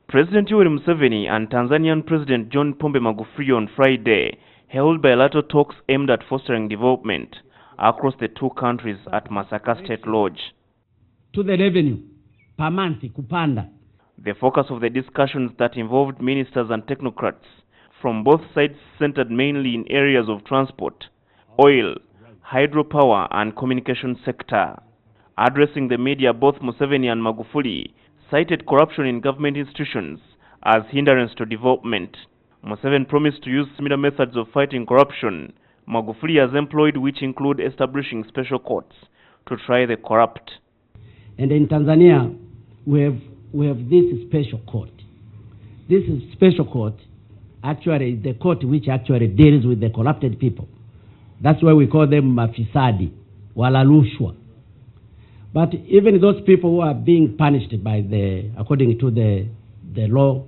President Museveni and Tanzanian President John Pombe Magufuli on Friday held bilateral talks aimed at fostering development across the two countries at Masaka State Lodge. To the revenue per month kupanda. The focus of the discussions that involved ministers and technocrats from both sides centered mainly in areas of transport, oil, hydropower and communication sector. Addressing the media, both Museveni and Magufuli cited corruption in government institutions as hindrance to development. Museveni promised to use similar methods of fighting corruption Magufuli has employed, which include establishing special courts to try the corrupt. And in Tanzania, we have this special court. This is special court, actually the court which actually deals with the corrupted people. That's why we call them mafisadi, walalushwa. But even those people who are being punished by according to the law,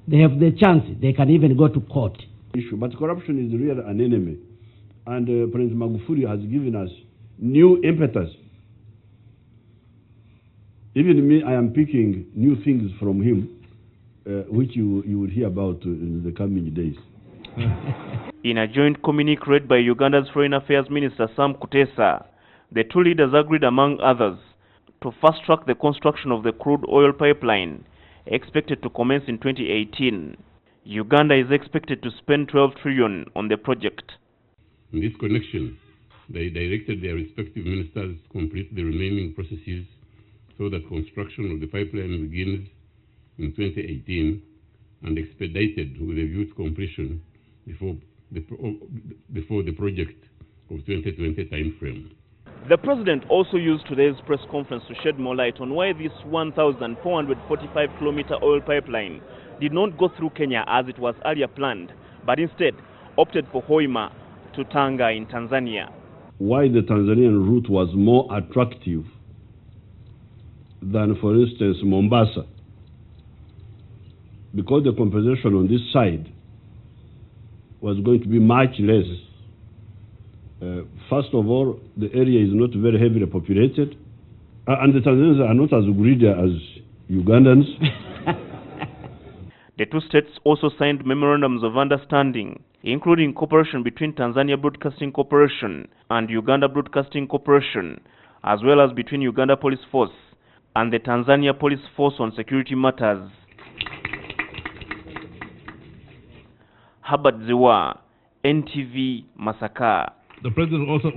they have the chance, they can even go to court. But corruption is really an enemy. And President Magufuli has given us new impetus. Even me, I am picking new things from him, which you will hear about in the coming days. In a joint communique read by Uganda's Foreign Affairs Minister Sam Kutesa, the two leaders agreed, among others, to fast-track the construction of the crude oil pipeline, expected to commence in 2018. Uganda is expected to spend 12 trillion on the project. In this connection, they directed their respective ministers to complete the remaining processes so that construction of the pipeline begins in 2018 and expedited with a view to completion before the project of 2020 timeframe. The president also used today's press conference to shed more light on why this 1,445-kilometer oil pipeline did not go through Kenya as it was earlier planned, but instead opted for Hoima to Tanga in Tanzania. Why the Tanzanian route was more attractive than, for instance, Mombasa? Because the compensation on this side was going to be much less. First of all, the area is not very heavily populated, and the Tanzanians are not as greedy as Ugandans. The two states also signed memorandums of understanding, including cooperation between Tanzania Broadcasting Corporation and Uganda Broadcasting Corporation, as well as between Uganda Police Force and the Tanzania Police Force on security matters. Habad Ziwa, NTV, Masaka. The president also